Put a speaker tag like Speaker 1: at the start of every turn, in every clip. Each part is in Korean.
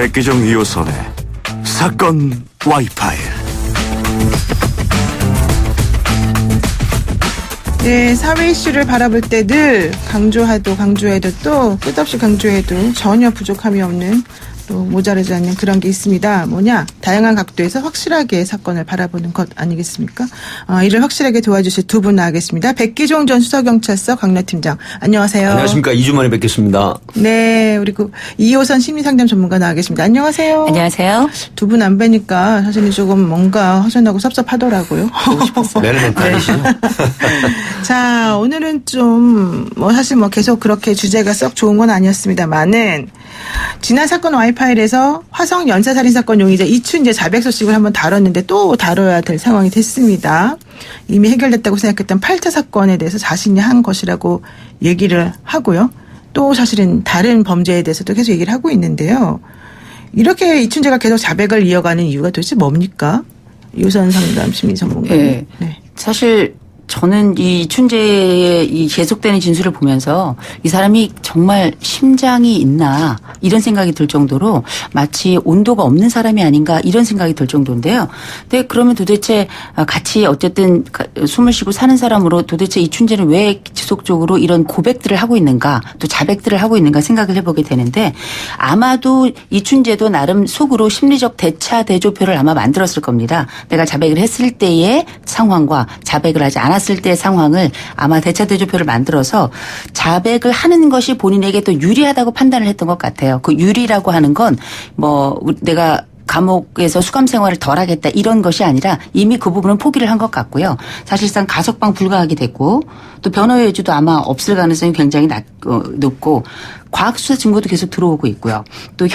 Speaker 1: 백기정 2호선의 사건 와이파일.
Speaker 2: 네, 사회 이슈를 바라볼 때 늘 강조해도 또 끝없이 강조해도 전혀 부족함이 없는, 또 모자라지 않는 그런 게 있습니다. 뭐냐? 다양한 각도에서 확실하게 사건을 바라보는 것 아니겠습니까? 이를 확실하게 도와주실 두 분 나가겠습니다. 백기종 전 수서경찰서 강라팀장, 안녕하세요.
Speaker 3: 안녕하십니까. 2주 만에 뵙겠습니다.
Speaker 2: 네, 그리고 2호선 심리상담 전문가 나가겠습니다. 안녕하세요.
Speaker 4: 안녕하세요.
Speaker 2: 두 분 안 뵈니까 사실은 조금 뭔가 허전하고 섭섭하더라고요.
Speaker 3: 매너멘탈이시죠?
Speaker 2: 자, 오늘은 좀 사실 계속 그렇게 주제가 썩 좋은 건 아니었습니다만은, 지난 사건 와이파일에서 화성 연쇄살인 사건 용의자 이춘재 자백 소식을 한번 다뤘는데 또 다뤄야 될 상황이 됐습니다. 이미 해결됐다고 생각했던 8차 사건에 대해서 자신이 한 것이라고 얘기를 하고요. 또 사실은 다른 범죄에 대해서도 계속 얘기를 하고 있는데요. 이렇게 이춘재가 계속 자백을 이어가는 이유가 도대체 뭡니까? 유선 상담 심리 전문가님.
Speaker 4: 네. 사실 저는 이 춘재의 이 계속되는 진술을 보면서 이 사람이 정말 심장이 있나 이런 생각이 들 정도로 마치 온도가 없는 사람이 아닌가 이런 생각이 들 정도인데요. 근데 그러면 도대체 같이 어쨌든 숨을 쉬고 사는 사람으로 도대체 이 춘재는 왜 지속적으로 이런 고백들을 하고 있는가, 또 자백들을 하고 있는가 생각을 해보게 되는데, 아마도 이 춘재도 나름 속으로 심리적 대차 대조표를 아마 만들었을 겁니다. 내가 자백을 했을 때의 상황과 자백을 하지 않았을 때의 상황을 아마 대차 대조표를 만들어서 자백을 하는 것이 본인에게 또 유리하다고 판단을 했던 것 같아요. 그 유리라고 하는 건 내가 감옥에서 수감 생활을 덜 하겠다 이런 것이 아니라 이미 그 부분은 포기를 한 것 같고요. 사실상 가석방 불가하게 됐고, 또 변호의 여지도 아마 없을 가능성이 굉장히 높고, 과학수사 증거도 계속 들어오고 있고요. 또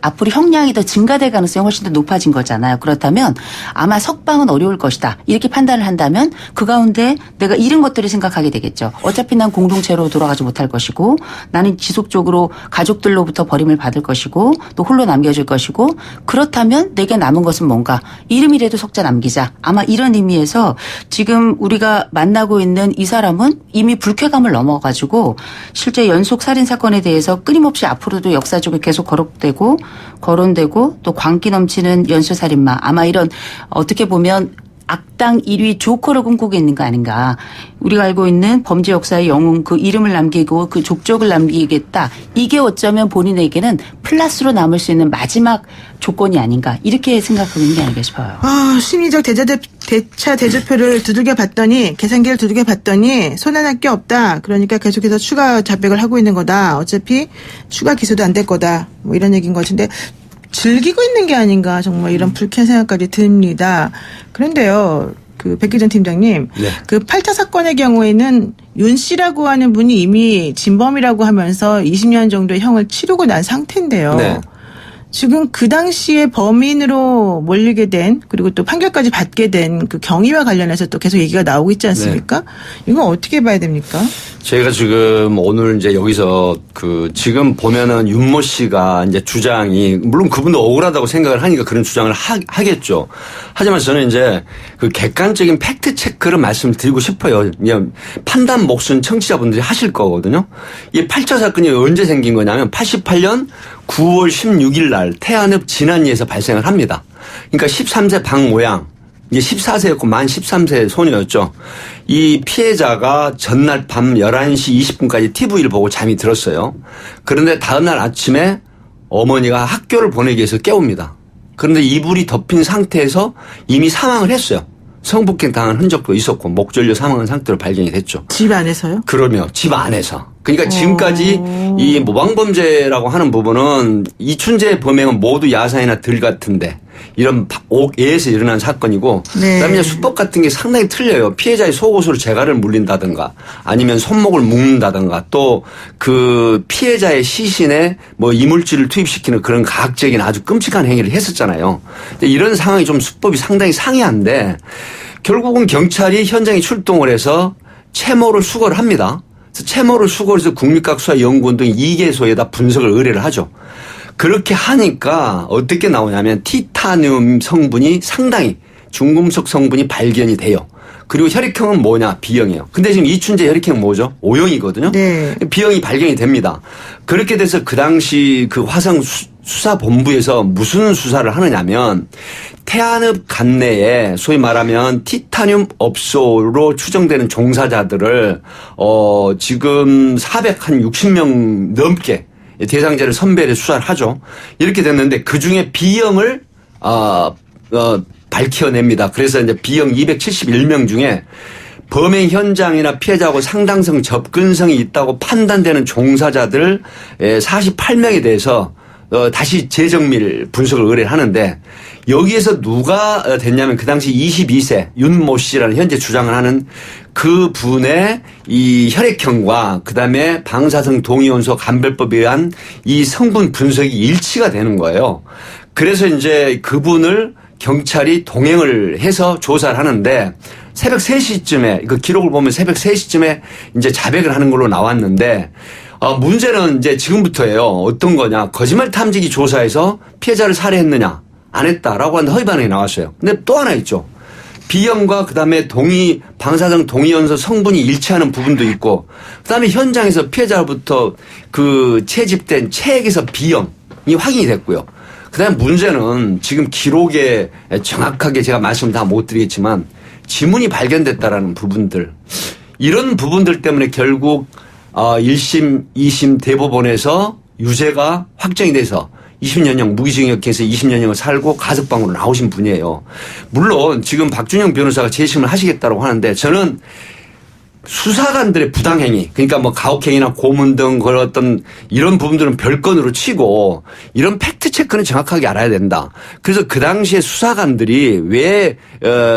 Speaker 4: 앞으로 형량이 더 증가될 가능성이 훨씬 더 높아진 거잖아요. 그렇다면 아마 석방은 어려울 것이다, 이렇게 판단을 한다면 그 가운데 내가 잃은 것들을 생각하게 되겠죠. 어차피 난 공동체로 돌아가지 못할 것이고, 나는 지속적으로 가족들로부터 버림을 받을 것이고, 또 홀로 남겨질 것이고, 그렇다면 내게 남은 것은 뭔가, 이름이라도 석자 남기자, 아마 이런 의미에서 지금 우리가 만나고 있는 이 사람은 이미 불쾌감을 넘어가지고 실제 연속 살인 사건에 대해서 끊임없이 앞으로도 역사적으로 계속 거론되고 또 광기 넘치는 연쇄살인마, 아마 이런 어떻게 보면 악당 1위 조커를 꿈꾸고 있는 거 아닌가. 우리가 알고 있는 범죄 역사의 영웅, 그 이름을 남기고 그 족적을 남기겠다. 이게 어쩌면 본인에게는 플러스로 남을 수 있는 마지막 조건이 아닌가. 이렇게 생각하고 있는 게 아닌가 싶어요.
Speaker 2: 심리적 대차 대조표를 계산기를 두들겨 봤더니 손해날 게 없다. 그러니까 계속해서 추가 자백을 하고 있는 거다. 어차피 추가 기소도 안 될 거다. 이런 얘기인 것 같은데, 즐기고 있는 게 아닌가, 정말 이런 불쾌한 생각까지 듭니다. 그런데요, 백기정 팀장님,
Speaker 3: 네.
Speaker 2: 8차 사건의 경우에는 윤 씨라고 하는 분이 이미 진범이라고 하면서 20년 정도의 형을 치르고 난 상태인데요.
Speaker 3: 네.
Speaker 2: 지금 그 당시에 범인으로 몰리게 된, 그리고 또 판결까지 받게 된 그 경위와 관련해서 또 계속 얘기가 나오고 있지 않습니까? 네. 이건 어떻게 봐야 됩니까?
Speaker 3: 저희가 지금 오늘 이제 여기서 지금 보면은 윤모 씨가 이제 주장이, 물론 그분도 억울하다고 생각을 하니까 그런 주장을 하겠죠. 하지만 저는 이제 그 객관적인 팩트 체크를 말씀드리고 싶어요. 그냥 판단 몫은 청취자분들이 하실 거거든요. 이 8차 사건이 언제 생긴 거냐면 88년 9월 16일 날 태안읍 진안리에서 발생을 합니다. 그러니까 13세 박모양, 이제 14세였고 만 13세 소녀였죠. 이 피해자가 전날 밤 11시 20분까지 TV를 보고 잠이 들었어요. 그런데 다음날 아침에 어머니가 학교를 보내기 위해서 깨웁니다. 그런데 이불이 덮인 상태에서 이미 사망을 했어요. 성폭행 당한 흔적도 있었고 목절려 사망한 상태로 발견이 됐죠.
Speaker 2: 집 안에서요?
Speaker 3: 그러면 집 안에서. 그러니까 지금까지 이 모방범죄라고 하는 부분은 이춘재 범행은 모두 야사이나 들 같은데 이런 옥에서 일어난 사건이고,
Speaker 2: 네.
Speaker 3: 그다음에 수법 같은 게 상당히 틀려요. 피해자의 속옷으로 재갈을 물린다든가 아니면 손목을 묶는다든가 또 그 피해자의 시신에 이물질을 투입시키는 그런 가학적인 아주 끔찍한 행위를 했었잖아요. 근데 이런 상황이 좀 수법이 상당히 상이한데 결국은 경찰이 현장에 출동을 해서 채모를 수거를 합니다. 채모를 수거해서 국립각수사연구원 등 2개소에다 분석을 의뢰를 하죠. 그렇게 하니까 어떻게 나오냐면 티타늄 성분이 상당히 중금속 성분이 발견이 돼요. 그리고 혈액형은 뭐냐? B형이에요. 근데 지금 이춘재 혈액형 뭐죠? O형이거든요.
Speaker 2: 네.
Speaker 3: B형이 발견이 됩니다. 그렇게 돼서 그 당시 그 화성 수사본부에서 무슨 수사를 하느냐면 태안읍 관내에 소위 말하면 티타늄 업소로 추정되는 종사자들을 지금 460명 넘게 대상자를 선별해 수사를 하죠. 이렇게 됐는데 그중에 B형을 밝혀냅니다. 그래서 이제 B형 271명 중에 범행 현장이나 피해자하고 상당성 접근성이 있다고 판단되는 종사자들 48명에 대해서 다시 재정밀 분석을 의뢰를 하는데 여기에서 누가 됐냐면 그 당시 22세 윤모 씨라는 현재 주장을 하는 그 분의 이 혈액형과 그다음에 방사성 동위원소 감별법에 의한 이 성분 분석이 일치가 되는 거예요. 그래서 이제 그분을 경찰이 동행을 해서 조사를 하는데 새벽 3시쯤에 그 기록을 보면 새벽 3시쯤에 이제 자백을 하는 걸로 나왔는데 문제는 이제 지금부터예요. 어떤 거냐. 거짓말 탐지기 조사에서 피해자를 살해했느냐. 안 했다라고 하는 허위 반응이 나왔어요. 근데 또 하나 있죠. B형과 그다음에 방사성 동위원소 성분이 일치하는 부분도 있고 그다음에 현장에서 피해자로부터 그 채집된 체액에서 B형이 확인이 됐고요. 그다음에 문제는 지금 기록에 정확하게 제가 말씀 다 못 드리겠지만 지문이 발견됐다라는 부분들 이런 부분들 때문에 결국 1심, 2심 대법원에서 유죄가 확정이 돼서 20년형 무기징역 케이스 20년형을 살고 가석방으로 나오신 분이에요. 물론 지금 박준영 변호사가 재심을 하시겠다고 하는데 저는 수사관들의 부당행위 그러니까 뭐 가혹행위나 고문 등 그런 어떤 이런 부분들은 별건으로 치고 이런 팩트 체크는 정확하게 알아야 된다. 그래서 그 당시에 수사관들이 왜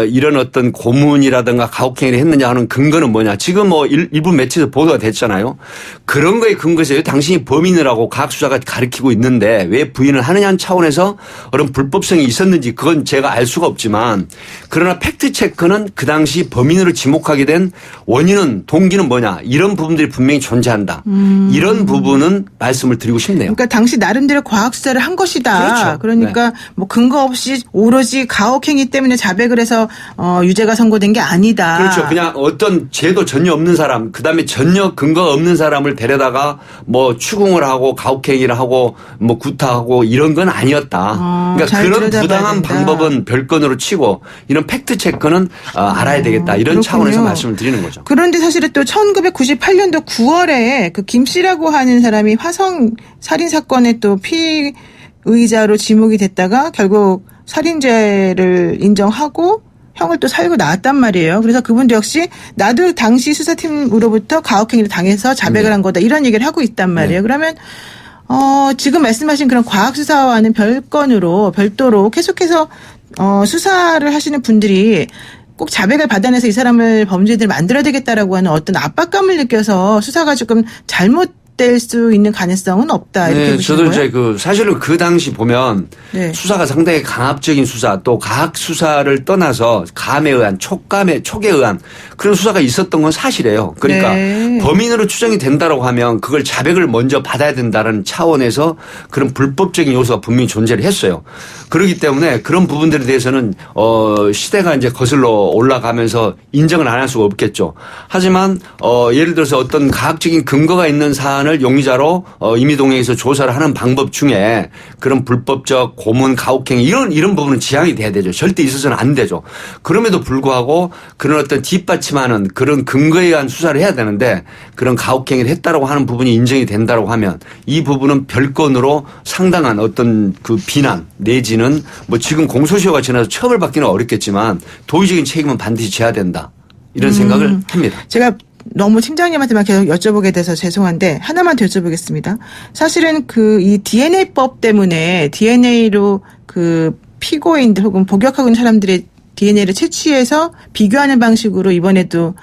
Speaker 3: 이런 어떤 고문이라든가 가혹행위를 했느냐 하는 근거는 뭐냐. 지금 뭐 일부 매체에서 보도가 됐잖아요. 그런 거에 근거해서 당신이 범인이라고 각 수사가 가리키고 있는데 왜 부인을 하느냐는 차원에서 그런 불법성이 있었는지 그건 제가 알 수가 없지만 그러나 팩트 체크는 그 당시 범인으로 지목하게 된 원인은 동기는 뭐냐 이런 부분들이 분명히 존재한다. 이런 부분은 말씀을 드리고 싶네요.
Speaker 2: 그러니까 당시 나름대로 과학 수사를 한 것이다.
Speaker 3: 그렇죠.
Speaker 2: 그러니까
Speaker 3: 네.
Speaker 2: 뭐 근거 없이 오로지 가혹행위 때문에 자백을 해서 유죄가 선고된 게 아니다.
Speaker 3: 그렇죠. 그냥 어떤 죄도 전혀 없는 사람, 그다음에 전혀 근거가 없는 사람을 데려다가 뭐 추궁을 하고 가혹행위를 하고 뭐 구타하고 이런 건 아니었다. 그러니까 그런 부당한
Speaker 2: 된다.
Speaker 3: 방법은 별건으로 치고 이런 팩트 체크는 알아야 되겠다. 이런
Speaker 2: 그렇군요.
Speaker 3: 차원에서 말씀을 드리는 거죠.
Speaker 2: 그런데 사실은 또 1998년도 9월에 그 김 씨라고 하는 사람이 화성 살인 사건의 또 피의자로 지목이 됐다가 결국 살인죄를 인정하고 형을 또 살고 나왔단 말이에요. 그래서 그분도 역시 나도 당시 수사팀으로부터 가혹행위를 당해서 자백을 한 거다 이런 얘기를 하고 있단 말이에요. 그러면 지금 말씀하신 그런 과학수사와는 별도로 계속해서 수사를 하시는 분들이 꼭 자백을 받아내서 이 사람을 범죄자를 만들어야 되겠다라고 하는 어떤 압박감을 느껴서 수사가 조금 잘못될 수 있는 가능성은 없다. 이렇게 보시는
Speaker 3: 저도
Speaker 2: 거예요?
Speaker 3: 이제 사실은 그 당시 보면
Speaker 2: 네.
Speaker 3: 수사가 상당히 강압적인 수사 또 과학 수사를 떠나서 감에 의한 촉에 의한 그런 수사가 있었던 건 사실이에요. 그러니까
Speaker 2: 네.
Speaker 3: 범인으로 추정이 된다라고 하면 그걸 자백을 먼저 받아야 된다는 차원에서 그런 불법적인 요소가 분명히 존재를 했어요. 그렇기 때문에 그런 부분들에 대해서는 시대가 이제 거슬러 올라가면서 인정을 안 할 수가 없겠죠. 하지만 예를 들어서 어떤 과학적인 근거가 있는 사안을 용의자로 임의동행해서 조사를 하는 방법 중에 그런 불법적 고문, 가혹행위 이런 부분은 지양이 돼야 되죠. 절대 있어서는 안 되죠. 그럼에도 불구하고 그런 어떤 뒷받침하는 그런 근거에 의한 수사를 해야 되는데 그런 가혹행위를 했다라고 하는 부분이 인정이 된다라고 하면 이 부분은 별건으로 상당한 어떤 그 비난 내지는 뭐 지금 공소시효가 지나서 처벌받기는 어렵겠지만 도의적인 책임은 반드시 져야 된다. 이런 생각을 합니다.
Speaker 2: 제가 너무 팀장님한테만 계속 여쭤보게 돼서 죄송한데 하나만 더 여쭤보겠습니다. 사실은 이 DNA법 때문에 DNA로 그 피고인들 혹은 복역하고 있는 사람들의 DNA를 채취해서 비교하는 방식으로 이번에도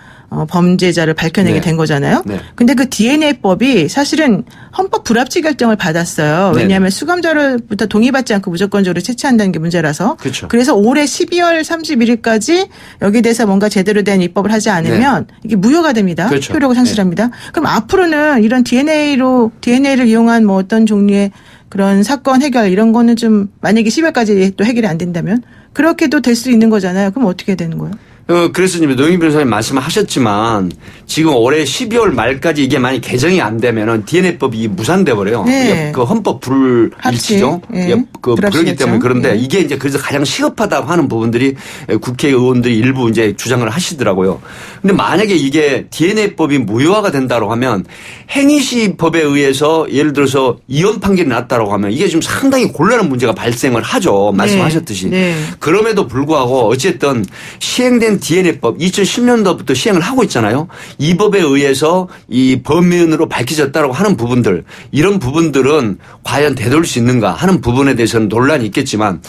Speaker 2: 범죄자를 밝혀내게
Speaker 3: 네.
Speaker 2: 된 거잖아요.
Speaker 3: 네.
Speaker 2: 근데 그 DNA법이 사실은 헌법 불합치 결정을 받았어요. 왜냐하면 수감자로부터 동의받지 않고 무조건적으로 채취한다는 게 문제라서.
Speaker 3: 그렇죠.
Speaker 2: 그래서 올해 12월 31일까지 여기에 대해서 뭔가 제대로 된 입법을 하지 않으면 이게 무효가 됩니다.
Speaker 3: 그렇죠.
Speaker 2: 효력을 상실합니다. 그럼 앞으로는 이런 DNA를 이용한 뭐 어떤 종류의 그런 사건 해결 이런 거는 좀 만약에 10월까지 또 해결이 안 된다면 그렇게도 될 수 있는 거잖아요. 그럼 어떻게 되는 거예요?
Speaker 3: 그래서 이제 노영희 변호사님 말씀하셨지만 지금 올해 12월 말까지 이게 만약 개정이 안 되면은 DNA법이 무산돼 버려요.
Speaker 2: 네.
Speaker 3: 그 헌법 불일치죠.
Speaker 2: 예.
Speaker 3: 그렇기 때문에 그런데
Speaker 2: 예.
Speaker 3: 이게 이제 그래서 가장 시급하다고 하는 부분들이 국회의원들이 일부 이제 주장을 하시더라고요. 근데 만약에 이게 DNA법이 무효화가 된다고 하면 행위시법에 의해서 예를 들어서 이혼 판결이 났다고 하면 이게 지금 상당히 곤란한 문제가 발생을 하죠. 말씀하셨듯이.
Speaker 2: 네.
Speaker 3: 그럼에도 불구하고 어쨌든 시행된 DNA법 2010년도부터 시행을 하고 있잖아요. 이 법에 의해서 이 범인으로 밝혀졌다고 하는 부분들 이런 부분들은 과연 되돌릴 수 있는가 하는 부분에 대해서는 논란이 있겠지만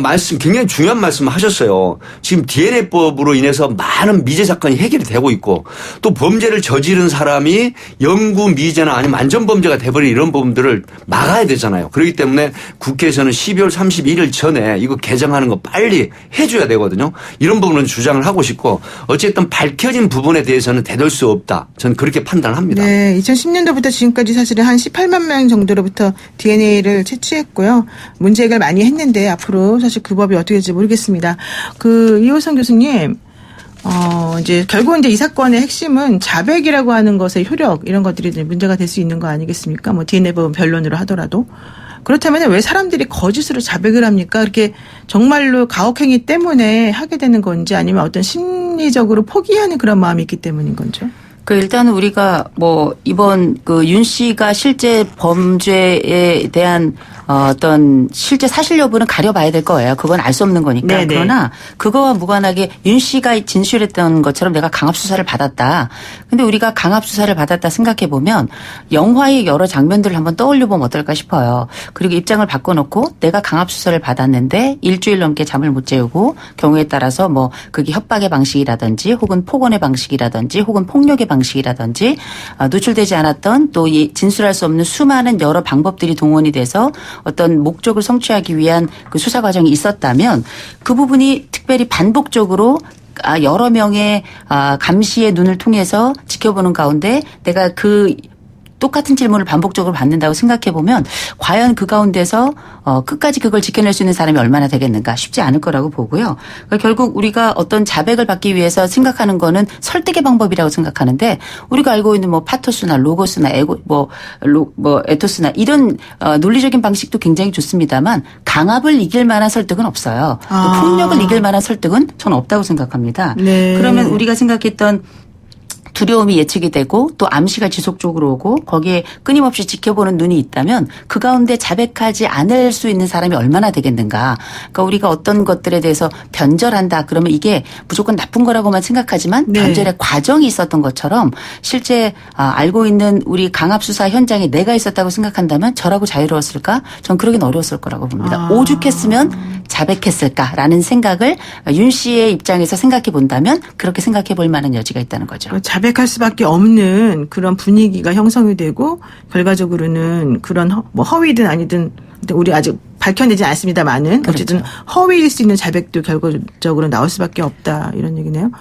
Speaker 3: 말씀 굉장히 중요한 말씀을 하셨어요. 지금 DNA법으로 인해서 많은 미제 사건이 해결이 되고 있고 또 범죄를 저지른 사람이 영구 미제나 아니면 안전 범죄가 돼버린 이런 부분들을 막아야 되잖아요. 그렇기 때문에 국회에서는 12월 31일 전에 이거 개정하는 거 빨리 해줘야 되거든요. 이런 부분은 주장을 하고 싶고 어쨌든 밝혀진 부분에 대해서는 되돌릴 수 없다. 저는 그렇게 판단을 합니다.
Speaker 2: 네, 2010년도부터 지금까지 사실은 한 18만 명 정도로부터 DNA를 채취했고요. 문제 해결 많이 했는데 앞으로 사실 그 법이 어떻게 될지 모르겠습니다. 이호성 교수님, 이제 결국 이제 이 사건의 핵심은 자백이라고 하는 것의 효력 이런 것들이 이제 문제가 될 수 있는 거 아니겠습니까? 뭐 DNA 법은 변론으로 하더라도. 그렇다면 왜 사람들이 거짓으로 자백을 합니까? 그렇게 정말로 가혹행위 때문에 하게 되는 건지 아니면 어떤 심리적으로 포기하는 그런 마음이 있기 때문인 건죠?
Speaker 4: 일단은 우리가 이번 윤 씨가 실제 범죄에 대한 어떤 실제 사실 여부는 가려봐야 될 거예요. 그건 알 수 없는 거니까.
Speaker 2: 네네.
Speaker 4: 그러나 그거와 무관하게 윤 씨가 진술했던 것처럼 내가 강압 수사를 받았다. 근데 우리가 강압 수사를 받았다 생각해 보면 영화의 여러 장면들을 한번 떠올려 보면 어떨까 싶어요. 그리고 입장을 바꿔놓고 내가 강압 수사를 받았는데 일주일 넘게 잠을 못 재우고 경우에 따라서 그게 협박의 방식이라든지 혹은 폭언의 방식이라든지 혹은 폭력의 방식이라든지 노출되지 않았던 또 진술할 수 없는 수많은 여러 방법들이 동원이 돼서 어떤 목적을 성취하기 위한 그 수사 과정이 있었다면 그 부분이 특별히 반복적으로 여러 명의 감시의 눈을 통해서 지켜보는 가운데 내가 똑같은 질문을 반복적으로 받는다고 생각해 보면 과연 그 가운데서 끝까지 그걸 지켜낼 수 있는 사람이 얼마나 되겠는가 쉽지 않을 거라고 보고요. 그러니까 결국 우리가 어떤 자백을 받기 위해서 생각하는 거는 설득의 방법이라고 생각하는데 우리가 알고 있는 파토스나 로고스나 에토스나 이런 논리적인 방식도 굉장히 좋습니다만 강압을 이길 만한 설득은 없어요. 또 폭력을 이길 만한 설득은 저는 없다고 생각합니다.
Speaker 2: 네.
Speaker 4: 그러면 우리가 생각했던 두려움이 예측이 되고 또 암시가 지속적으로 오고 거기에 끊임없이 지켜보는 눈이 있다면 그 가운데 자백하지 않을 수 있는 사람이 얼마나 되겠는가. 그러니까 우리가 어떤 것들에 대해서 변절한다. 그러면 이게 무조건 나쁜 거라고만 생각하지만
Speaker 2: 네.
Speaker 4: 변절의 과정이 있었던 것처럼 실제 알고 있는 우리 강압수사 현장에 내가 있었다고 생각한다면 저라고 자유로웠을까? 전 그러긴 어려웠을 거라고 봅니다. 오죽했으면 자백했을까라는 생각을 윤 씨의 입장에서 생각해 본다면 그렇게 생각해 볼 만한 여지가 있다는 거죠.
Speaker 2: 자백할 수밖에 없는 그런 분위기가 형성이 되고 결과적으로는 그런 허위든 아니든 우리 아직 밝혀내지 않습니다만은 어쨌든
Speaker 4: 그렇죠.
Speaker 2: 허위일 수 있는 자백도 결과적으로 나올 수밖에 없다 이런 얘기네요.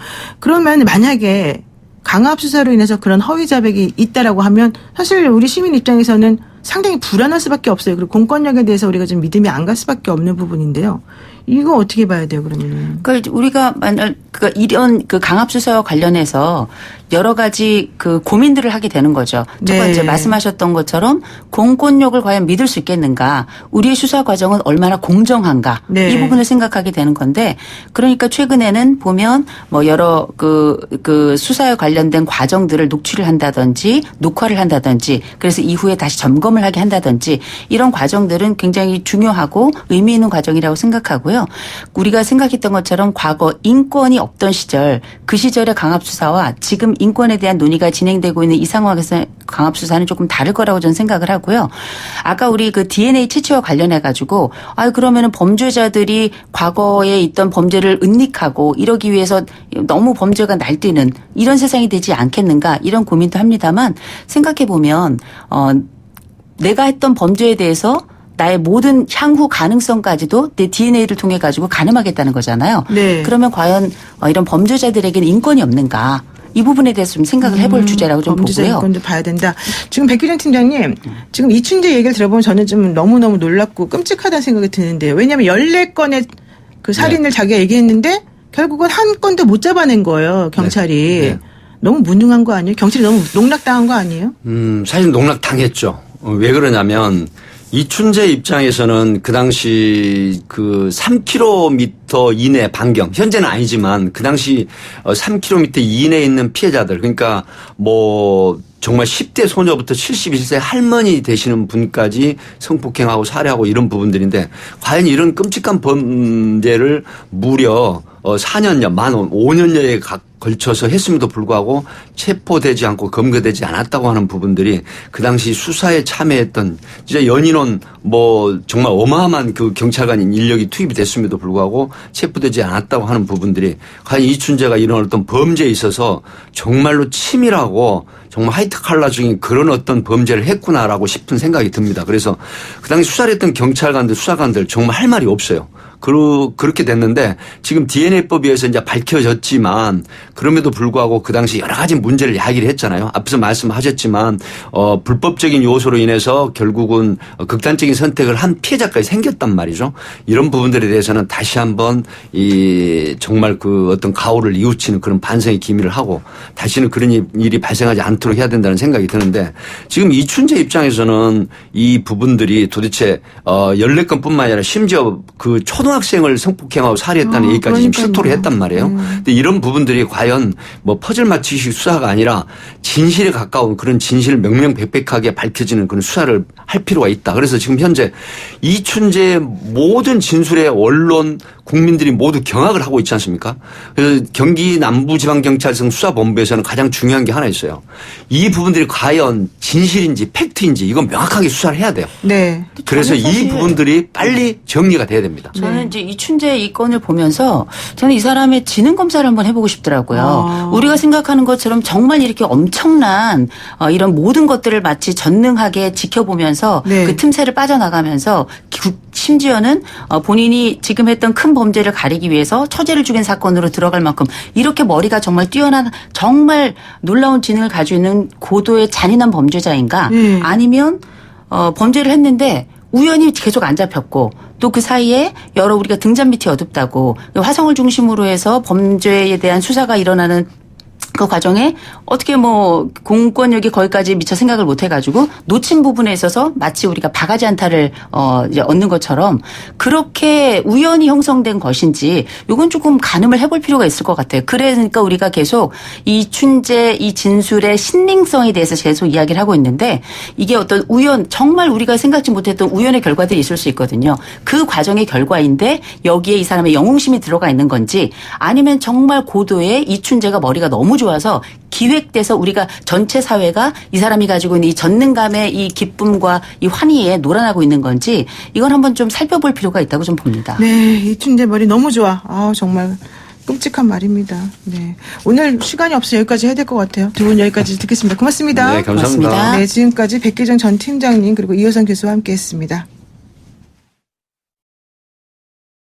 Speaker 2: 그러면 만약에 강압 수사로 인해서 그런 허위 자백이 있다라고 하면 사실 우리 시민 입장에서는 상당히 불안할 수밖에 없어요. 그리고 공권력에 대해서 우리가 좀 믿음이 안 갈 수밖에 없는 부분인데요. 이거 어떻게 봐야 돼요, 그러면은?
Speaker 4: 그러니까 우리가 이런 강압 수사와 관련해서 여러 가지 고민들을 하게 되는 거죠. 첫 번째 말씀하셨던 것처럼 공권력을 과연 믿을 수 있겠는가? 우리의 수사 과정은 얼마나 공정한가?
Speaker 2: 네.
Speaker 4: 이 부분을 생각하게 되는 건데 그러니까 최근에는 보면 여러 수사에 관련된 과정들을 녹취를 한다든지 녹화를 한다든지 그래서 이후에 다시 점검을 하게 한다든지 이런 과정들은 굉장히 중요하고 의미 있는 과정이라고 생각하고요. 우리가 생각했던 것처럼 과거 인권이 없던 시절 그 시절의 강압수사와 지금 인권에 대한 논의가 진행되고 있는 이 상황에서 강압수사는 조금 다를 거라고 저는 생각을 하고요. 아까 우리 DNA 채취와 관련해 가지고 그러면은 범죄자들이 과거에 있던 범죄를 은닉하고 이러기 위해서 너무 범죄가 날뛰는 이런 세상이 되지 않겠는가 이런 고민도 합니다만 생각해 보면 내가 했던 범죄에 대해서 나의 모든 향후 가능성까지도 내 DNA를 통해 가지고 가늠하겠다는 거잖아요.
Speaker 2: 네.
Speaker 4: 그러면 과연 이런 범죄자들에게는 인권이 없는가? 이 부분에 대해서 좀 생각을 해볼 주제라고 좀
Speaker 2: 범죄자
Speaker 4: 보고요.
Speaker 2: 인권도 봐야 된다. 지금 백기련 팀장님, 지금 이춘재 얘기를 들어보면 저는 좀 너무너무 놀랍고 끔찍하다는 생각이 드는데요. 왜냐하면 14건의 그 살인을 자기가 얘기했는데 결국은 한 건도 못 잡아낸 거예요, 경찰이.
Speaker 3: 네.
Speaker 2: 너무 무능한 거 아니에요? 경찰이 너무 농락당한 거 아니에요?
Speaker 3: 사실 농락당했죠. 왜 그러냐면 이춘재 입장에서는 그 당시 그 3km 이내 반경, 현재는 아니지만 그 당시 3km 이내에 있는 피해자들, 그러니까 뭐 정말 10대 소녀부터 71세 할머니 되시는 분까지 성폭행하고 살해하고 이런 부분들인데 과연 이런 끔찍한 범죄를 무려 4년여, 만 5년여에 걸쳐서 했음에도 불구하고 체포되지 않고 검거되지 않았다고 하는 부분들이 그 당시 수사에 참여했던 진짜 연인원 뭐 정말 어마어마한 그 경찰관 인력이 투입이 됐음에도 불구하고 체포되지 않았다고 하는 부분들이 과연 이춘재가 이런 어떤 범죄에 있어서 정말로 치밀하고 정말 화이트 칼라적인 그런 어떤 범죄를 했구나라고 싶은 생각이 듭니다. 그래서 그 당시 수사를 했던 경찰관들, 수사관들 정말 할 말이 없어요. 그렇게 됐는데 지금 DNA법에 의해서 이제 밝혀졌지만 그럼에도 불구하고 그 당시 여러 가지 문제를 야기를 했잖아요. 앞서 말씀하셨지만 불법적인 요소로 인해서 결국은 극단적인 선택을 한 피해자까지 생겼단 말이죠. 이런 부분들에 대해서는 다시 한번 이 정말 그 어떤 가오를 뉘우치는 그런 반성의 기미를 하고 다시는 그런 일이 발생하지 않도록 해야 된다는 생각이 드는데 지금 이춘재 입장에서는 이 부분들이 도대체 14건뿐만 아니라 심지어 그 초등학생을 성폭행하고 살해했다는 얘기까지 지금 실토를 했단 말이에요. 근데 이런 부분들이 과연 뭐 퍼즐 맞추기 수사가 아니라 진실에 가까운 그런 진실을 명명백백하게 밝혀지는 그런 수사를 할 필요가 있다. 그래서 지금 현재 이춘재의 모든 진술에 언론 국민들이 모두 경악을 하고 있지 않습니까? 그래서 경기 남부지방경찰청 수사본부에서는 가장 중요한 게 하나 있어요. 이 부분들이 과연 진실인지 팩트인지 이건 명확하게 수사를 해야 돼요.
Speaker 2: 네.
Speaker 3: 그래서 이 부분들이 빨리 정리가 돼야 됩니다.
Speaker 4: 저는 이제 이춘재 이 건을 보면서 저는 이 사람의 지능 검사를 한번 해보고 싶더라고요. 우리가 생각하는 것처럼 정말 이렇게 엄청난 이런 모든 것들을 마치 전능하게 지켜보면서
Speaker 2: 네.
Speaker 4: 그 틈새를 빠져나가면서 심지어는 본인이 지금 했던 큰 범죄를 가리기 위해서 처제를 죽인 사건으로 들어갈 만큼 이렇게 머리가 정말 뛰어난 정말 놀라운 지능을 가지고 있는 고도의 잔인한 범죄자인가 아니면 범죄를 했는데 우연히 계속 안 잡혔고 또 그 사이에 여러 우리가 등잔 밑이 어둡다고 화성을 중심으로 해서 범죄에 대한 수사가 일어나는 그 과정에 어떻게 뭐 공권력이 거기까지 미처 생각을 못 해가지고 놓친 부분에 있어서 마치 우리가 바가지 안타를 이제 얻는 것처럼 그렇게 우연히 형성된 것인지 이건 조금 가늠을 해볼 필요가 있을 것 같아요. 그러니까 우리가 계속 이춘재 이 진술의 신빙성에 대해서 계속 이야기를 하고 있는데 이게 어떤 정말 우리가 생각지 못했던 우연의 결과들이 있을 수 있거든요. 그 과정의 결과인데 여기에 이 사람의 영웅심이 들어가 있는 건지 아니면 정말 고도의 이춘재가 머리가 너무 좋아서 기획돼서 우리가 전체 사회가 이 사람이 가지고 있는 이 전능감의 이 기쁨과 이 환희에 놀아나고 있는 건지 이건 한번 좀 살펴볼 필요가 있다고 좀 봅니다.
Speaker 2: 네, 이춘재 머리 너무 좋아. 정말 끔찍한 말입니다. 네, 오늘 시간이 없어 여기까지 해야 될 것 같아요. 두 분 여기까지 듣겠습니다. 고맙습니다.
Speaker 3: 네, 감사합니다.
Speaker 4: 고맙습니다.
Speaker 2: 네, 지금까지 백기정 전 팀장님 그리고 이호선 교수와 함께했습니다.